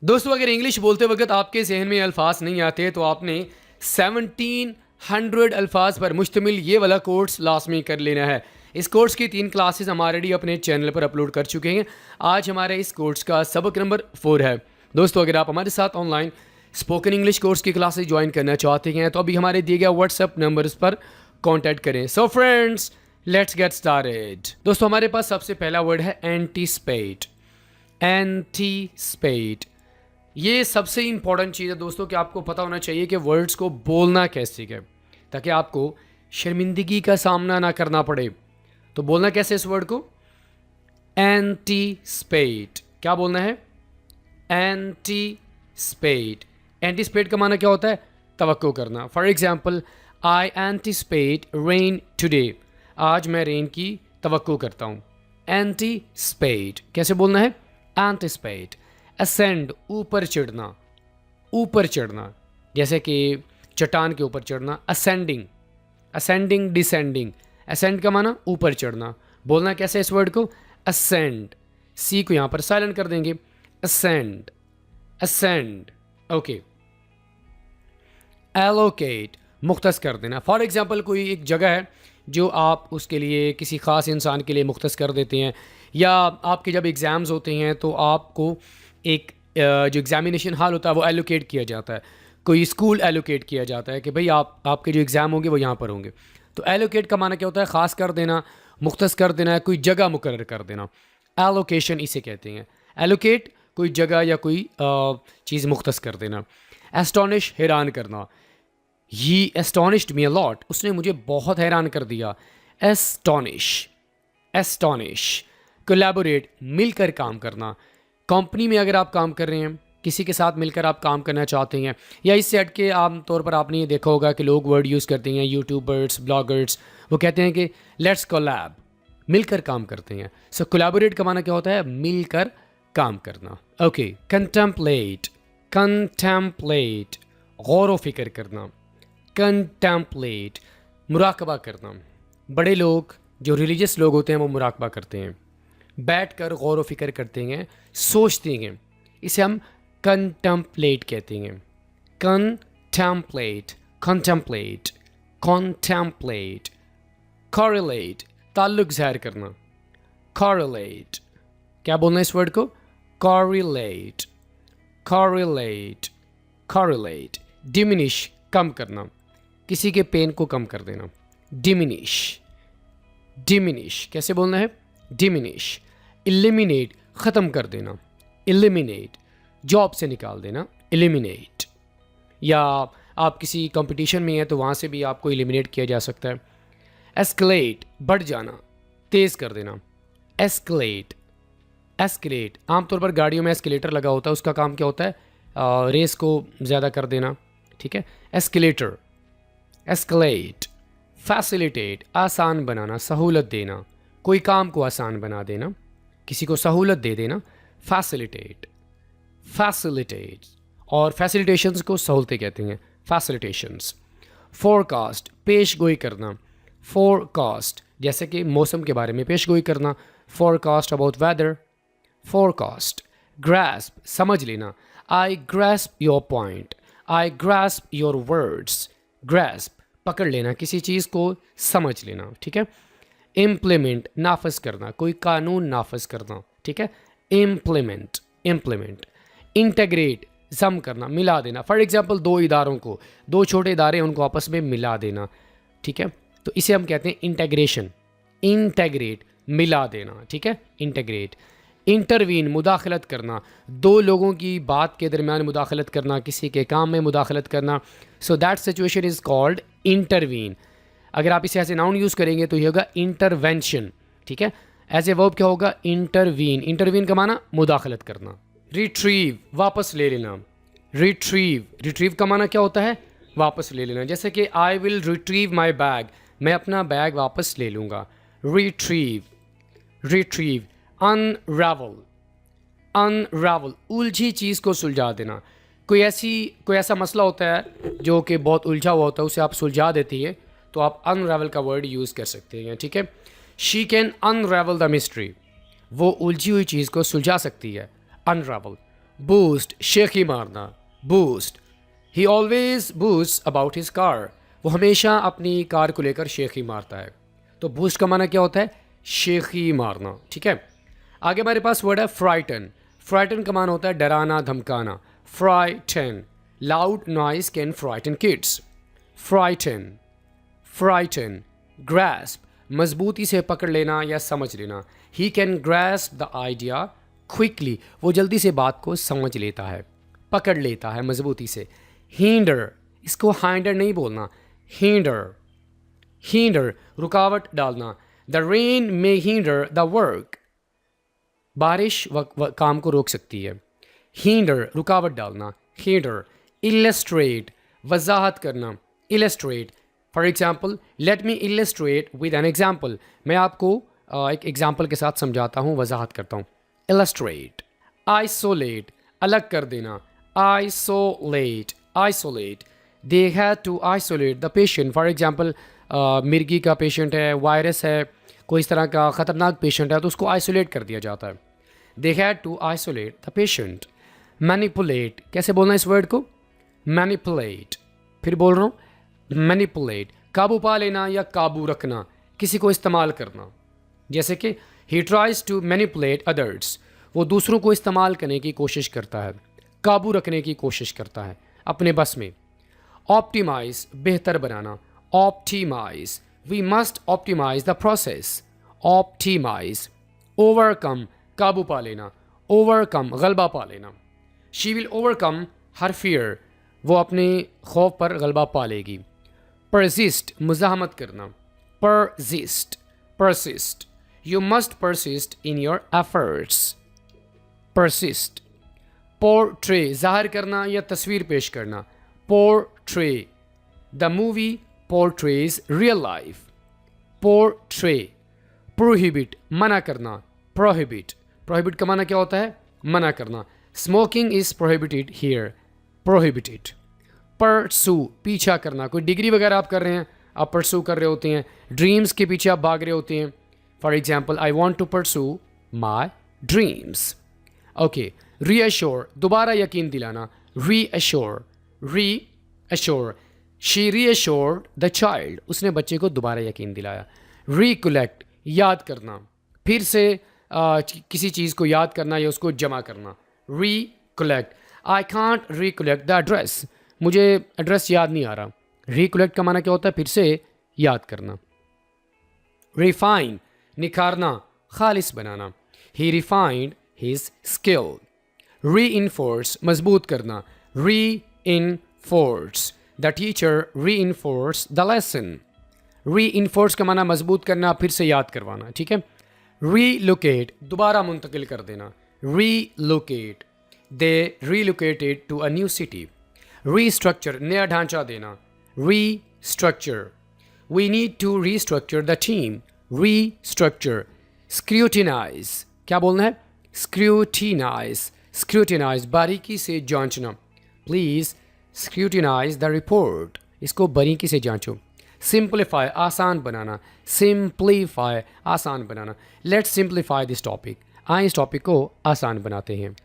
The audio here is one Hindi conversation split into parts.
दोस्तों अगर इंग्लिश बोलते वक्त आपके जहन में अल्फाज नहीं आते तो आपने 1700 अल्फाज पर मुश्तमिल ये वाला कोर्स लाजमी कर लेना है। इस कोर्स की 3 क्लासेस हम ऑलरेडी अपने चैनल पर अपलोड कर चुके हैं। आज हमारे इस कोर्स का सबक नंबर 4 है। दोस्तों अगर आप हमारे साथ ऑनलाइन स्पोकन इंग्लिश कोर्स की क्लासेस ज्वाइन करना चाहते हैं तो अभी हमारे दिए गए व्हाट्सएप नंबर्स पर कॉन्टैक्ट करें। So friends let's get started. दोस्तों हमारे पास सबसे पहला वर्ड है एंटीस्पेट। एंटीस्पेट ये सबसे इंपॉर्टेंट चीज़ है दोस्तों कि आपको पता होना चाहिए कि वर्ड्स को बोलना कैसे है ताकि आपको शर्मिंदगी का सामना ना करना पड़े। तो बोलना कैसे इस वर्ड को? एंटीस्पेट। क्या बोलना है? एंटीस्पेट। एंटीस्पेट का माना क्या होता है? तवक्को करना। For example I anticipate rain today. आज मैं रेन की तवक्को करता हूँ। एंटीस्पेट कैसे बोलना है? एंटीस्पेट। असेंड ऊपर चढ़ना। ऊपर चढ़ना जैसे कि चट्टान के ऊपर चढ़ना। असेंडिंग। Ascending descending. असेंड का माना ऊपर चढ़ना। बोलना कैसे इस वर्ड को? असेंड। सी को यहाँ पर साइलेंट कर देंगे। असेंड। असेंड। ओके। एलोकेट मुख्तस कर देना। फॉर एग्जाम्पल कोई एक जगह है जो आप उसके लिए किसी ख़ास इंसान के लिए मुख्तस कर देते हैं, या आपके जब एग्ज़ाम्स होते हैं तो आपको एक जो एग्ज़ामिनेशन हॉल होता है वो एलोकेट किया जाता है। कोई स्कूल एलोकेट किया जाता है कि भाई आपके जो एग्ज़ाम होंगे वो यहाँ पर होंगे। तो एलोकेट का माना क्या होता है? ख़ास कर देना, मुख्तस कर देना है, कोई जगह मुकर्रर कर देना। एलोकेशन इसे कहते हैं। एलोकेट कोई जगह या कोई चीज़ मुख्तस कर देना। एस्टोनिश हैरान करना। ही एस्टोनिश्ड मी अ लॉट। उसने मुझे बहुत हैरान कर दिया। एस्टोनिश। एस्टोनिश। कोलैबोरेट मिलकर काम करना। कंपनी में अगर आप काम कर रहे हैं, किसी के साथ मिलकर आप काम करना चाहते हैं, या इससे हट के आम तौर पर आपने ये देखा होगा कि लोग वर्ड यूज़ करते हैं, यूट्यूबर्स, ब्लॉगर्स, वो कहते हैं कि लेट्स कोलैब, मिलकर काम करते हैं। सो कोलैबोरेट का माना क्या होता है? मिलकर काम करना। ओके। कंटेम्पलेट। कंटेम्पलेट गौर व फिक्र करना। कंटेम्पलेट मुराकबा करना। बड़े लोग जो रिलीजियस लोग होते हैं वो मुराकबा करते हैं, बैठ कर गौर व फिक्र करते हैं, सोचते हैं। इसे हम कंटेम्पलेट कहते हैं। कंटेम्पलेट। कंटेम्पलेट। कंटेम्पलेट। कॉरिलेट ताल्लुक ज़ाहिर करना। कॉरिलेट। क्या बोलना है इस वर्ड को? कॉरिलेट। कॉरिलेट। कॉरिलेट। डिमिनिश कम करना। किसी के पेन को कम कर देना। डिमिनिश। डिमिनिश कैसे बोलना है? डिमिनिश। एलिमिनेट ख़त्म कर देना। एलिमिनेट जॉब से निकाल देना। एलिमिनेट। या आप किसी कंपटीशन में हैं तो वहाँ से भी आपको एलिमिनेट किया जा सकता है। एस्केलेट बढ़ जाना, तेज़ कर देना। एस्केलेट। एस्केलेट आमतौर पर गाड़ियों में एस्केलेटर लगा होता है, उसका काम क्या होता है? रेस को ज़्यादा कर देना। ठीक है। एस्केलेटर। एस्केलेट। फैसिलिटेट आसान बनाना, सहूलत देना, कोई काम को आसान बना देना, किसी को सहूलत दे देना। फैसिलिटेट। फैसिलिटेट। और फैसिलिटेशंस को सहूलतें कहते हैं। फैसिलिटेशंस। फोरकास्ट पेश गोई करना। फोरकास्ट जैसे कि मौसम के बारे में पेश गोई करना। Forecast about weather. Forecast. Grasp समझ लेना। I grasp your point. I grasp your words. Grasp पकड़ लेना, किसी चीज़ को समझ लेना। ठीक है। इम्प्लीमेंट नाफज करना, कोई कानून नाफज करना। ठीक है। इम्प्लीमेंट। इम्प्लीमेंट। इंटीग्रेट जम करना, मिला देना। फॉर एग्जाम्पल दो इदारों को, दो छोटे इदारे उनको आपस में मिला देना। ठीक है। तो इसे हम कहते हैं इंटीग्रेशन। इंटीग्रेट मिला देना। ठीक है। इंटीग्रेट। इंटरवीन मुदाखलत करना, दो लोगों की बात के दरमियान मुदाखलत करना, किसी के काम में मुदाखलत करना। So that situation is called intervene. अगर आप इसे एज ए नाउन यूज़ करेंगे तो ये होगा इंटरवेंशन। ठीक है। एज ए वर्ब क्या होगा? इंटरवीन। इंटरवीन का माना मुदाखलत करना। रिट्रीव वापस ले लेना। रिट्रीव। रिट्रीव का माना क्या होता है? वापस ले लेना। जैसे कि I will retrieve my bag, मैं अपना बैग वापस ले लूँगा। रिट्रीव। रिट्रीव। अनरावल। अनरावल उलझी चीज़ को सुलझा देना। कोई ऐसा मसला होता है जो कि बहुत उलझा हुआ होता है, उसे आप सुलझा देती है तो आप अनरावल का वर्ड यूज़ कर सकते हैं। ठीक है। She can unravel the mystery. वो उलझी हुई चीज़ को सुलझा सकती है। अनरावल। बूस्ट शेखी मारना, boost. He always boost about his car, वो हमेशा अपनी कार को लेकर शेखी मारता है। तो बूस्ट का माना क्या होता है? शेखी मारना। ठीक है, आगे हमारे पास वर्ड है फ्राइटन। फ्राइटन का माना होता है डराना, धमकाना। Frighten, loud noise can frighten kids. Frighten, frighten. Grasp, मजबूती से पकड़ लेना या समझ लेना। He can grasp the idea quickly, वो जल्दी से बात को समझ लेता है, पकड़ लेता है मजबूती से। हिंडर, इसको हाइंडर नहीं बोलना, हिंडर, हिंडर रुकावट डालना। The rain may hinder the work, बारिश काम को रोक सकती है। हिंडर रुकावट डालना, हिंडर। इलस्ट्रेट, वजाहत करना, illustrate. For example, let me illustrate with an example, मैं आपको एक एग्जाम्पल के साथ समझाता हूँ, वजाहत करता हूँ। इलस्ट्रेट। आइसोलेट, अलग कर देना, isolate, isolate. They had to isolate the patient. For example, मिर्गी का पेशेंट है, वायरस है, कोई इस तरह का ख़तरनाक पेशेंट है, तो उसको आइसोलेट कर दिया जाता है। They had to isolate the patient. Manipulate, कैसे बोलना इस वर्ड को? मैनिपुलेट। फिर बोल रहा हूँ, मैनिपुलेट, काबू पा लेना या काबू रखना, किसी को इस्तेमाल करना। जैसे कि he tries to manipulate others, वो दूसरों को इस्तेमाल करने की कोशिश करता है, काबू रखने की कोशिश करता है अपने बस में। ऑप्टिमाइज, बेहतर बनाना, optimize. We must optimize the process, optimize. Overcome, काबू पा लेना, ओवरकम, गलबा पा लेना। She will overcome her fear, वो अपने खौफ पर गलबा पा लेगी। परसिस्ट, मुजाहमत करना, persist, persist. You must persist in your efforts, persist. Portray, जाहिर करना या तस्वीर पेश करना, portray. The movie portrays real life, portray. Prohibit, मना करना, प्रोहिबिट। प्रोहिबिट का माना क्या होता है? मना करना। Smoking is prohibited here, prohibited. Pursue, पीछा करना, कोई डिग्री वगैरह आप कर रहे हैं, आप परसू कर रहे होते हैं, ड्रीम्स के पीछे आप भाग रहे होते हैं। For example, I want to pursue my dreams. Okay, reassure, दोबारा यकीन दिलाना, reassure, reassure. She reassured the child, उसने बच्चे को दोबारा यकीन दिलाया। रिकलेक्ट, याद करना, फिर से किसी चीज़ को याद करना या उसको जमा करना। Recollect, I can't recollect the address, मुझे एड्रेस याद नहीं आ रहा। रिकलेक्ट का माना क्या होता है? फिर से याद करना। रिफाइन, निखारना, खालिस बनाना। ही रिफाइंड हिज स्किल। री इन्फोर्स, मजबूत करना, री इन्फोर्स। द टीचर री इन्फोर्स द लेसन। री इन्फोर्स का माना मजबूत करना, फिर से याद करवाना। ठीक है। रीलोकेट, दोबारा मुंतकिल कर देना, relocate. They relocated to a new city. Restructure, नया ढांचा देना, restructure. We need to restructure the team, restructure. Scrutinise, क्या बोलना है? स्क्रूटिनाइज, स्क्रूटिनाइज, बारीकी से जांचना। प्लीज़ स्क्रूटिनाइज द रिपोर्ट, इसको बारीकी से जांचो। सिंप्लीफाई, आसान बनाना, सिंप्लीफाई, आसान बनाना। लेट्स सिंप्लीफाई दिस टॉपिक, आइए इस टॉपिक को आसान बनाते हैं।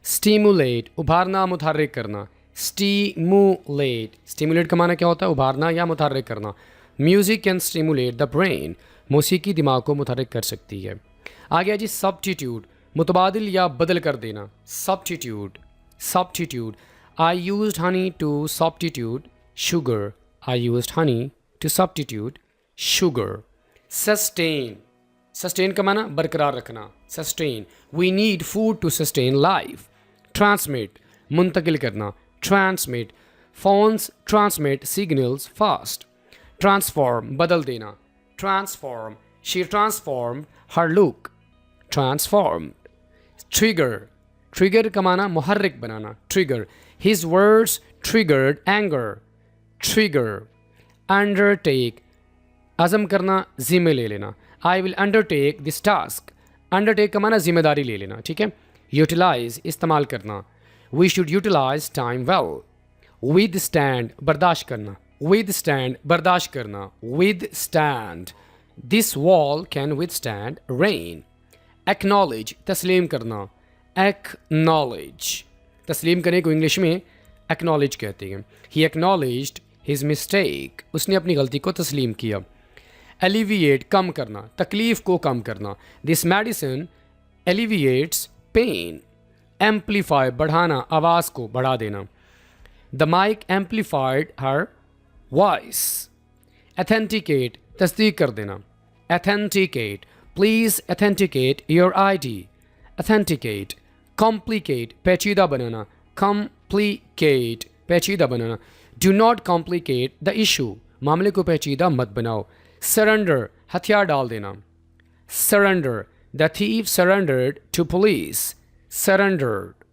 स्टिमुलेट, उभारना, मुतहर्रिक करना, स्टिमुलेट। स्टिमुलेट का माना क्या होता है? उभारना या मुतहर्रिक करना। Music can stimulate the brain, मौसीकी दिमाग को मुतहर्रिक कर सकती है। आ गया जी सब्स्टिट्यूट, मुतबादिल या बदल कर देना, substitute, substitute. I used honey to substitute sugar, I used honey to substitute sugar. Sustain, sustain का माना बरकरार रखना, sustain. We need food to sustain life. Transmit, मुंतकिल करना, transmit. Phones transmit signals fast. Transform, बदल देना, transform. She transform her look, transform. Trigger, trigger का माना मुहर्रिक बनाना, trigger. His words triggered anger, trigger. Undertake, अज़म करना, जिम्मे ले लेना। I will undertake this task, undertake का माना जिम्मेदारी ले लेना। ठीक है। यूटिलाइज, इस्तेमाल करना, we should utilise time well. Withstand, बर्दाश्त करना, विद स्टैंड, बर्दाश्त करना, withstand. This wall can withstand rain. Acknowledge, तस्लीम करना, एक्नॉलेज। तस्लीम करने को इंग्लिश में एक्नॉलेज कहते हैं। ही एक्नॉलेज्ड हिज मिस्टेक, उसने अपनी गलती को तस्लीम किया। एलिविएट, कम करना, तकलीफ़ को कम करना। This medicine alleviates pain. Amplify, बढ़ाना, आवाज़ को बढ़ा देना। The mic amplified her voice. Authenticate, तस्दीक कर देना। Authenticate, please authenticate your ID। Authenticate. Complicate, पेचीदा बनाना। कॉम्प्लिकेट, पेचीदा बनाना। Do not complicate the issue, मामले को पेचीदा मत बनाओ। सरेंडर, हथियार डाल देना। Surrender, the thief surrendered to police. Surrendered.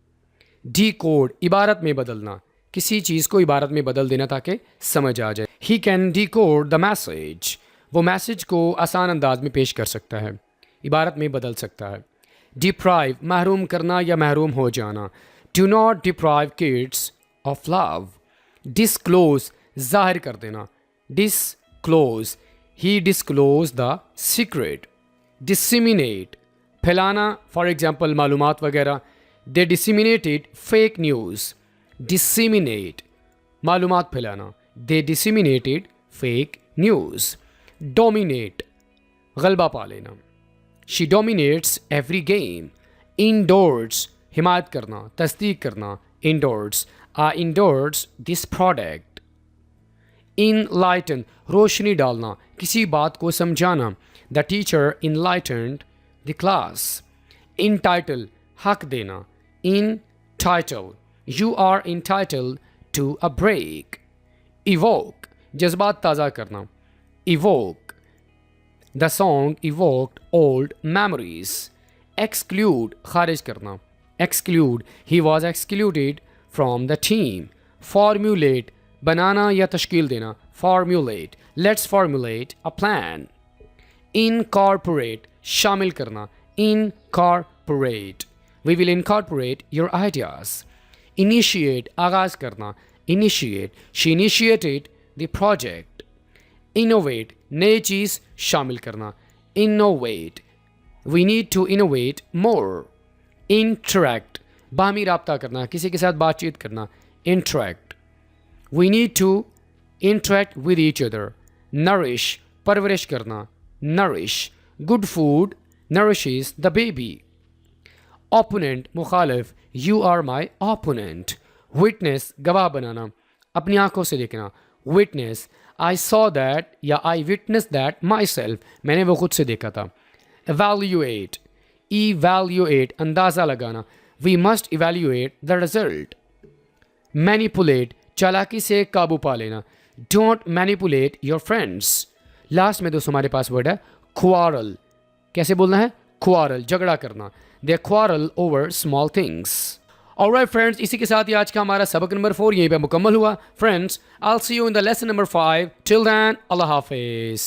Decode, इबारत में बदलना, किसी चीज़ को इबारत में बदल देना ताकि समझ आ जाए। He can decode the message, वो मैसेज को आसान अंदाज में पेश कर सकता है, इबारत में बदल सकता है। डिप्राइव, महरूम करना या महरूम हो जाना। Do not deprive kids of love. Disclose, जाहिर कर देना। Disclose, he disclose the secret. Disseminate, फैलाना, फॉर एग्जाम्पल मालूमात वगैरह। They disseminated fake news. Disseminate, मालूमात फैलाना। They disseminated fake news. Dominate, गलबा पा लेना। She dominates every game. Endorse, हिमायत करना, तस्दीक करना। Endorse, I endorse this product. Enlighten, रोशनी डालना, किसी बात को समझाना। The teacher enlightened the class. Entitle, हक देना। इन title, you are entitled to a break. Evoke, जज्बात ताज़ा करना। Evoke, the song evoked old memories. Exclude, खारिज करना। Exclude, he was excluded from the team. Formulate, बनाना या तश्कील देना। Formulate, let's formulate a plan. Incorporate, शामिल करना। Incorporate, we will incorporate your ideas. Initiate, आगाज़ करना। Initiate, she initiated the project. Innovate, नई चीज़ शामिल करना। Innovate, we need to innovate more. Interact, बाहमी राब्ता करना, किसी के साथ बातचीत करना। Interact, we need to interact with each other. Nourish, परवरिश करना। Nourish, good food nourishes the baby. Opponent, मुखालिफ, you are my opponent. Witness, गवाह बनाना, अपनी आंखों से देखना। विटनेस, आई सॉ दैट या आई विटनेस दैट माई सेल्फ, मैंने वो खुद से देखा था। एवैल्यूएट, इवैल्यूएट, अंदाज़ा लगाना। We must evaluate the result. Manipulate, चालाकी से काबू पा लेना। Don't manipulate your friends. Last में दोस्तों हमारे पास वर्ड है क्वारल। कैसे बोलना है? क्वारल, झगड़ा करना। They quarrel over small things. Alright friends, इसी के साथ ही आज का हमारा सबक नंबर 4 यहीं पे मुकम्मल हुआ। Friends, I will see you in the lesson number 5। Till then, अल्लाह हाफिज़।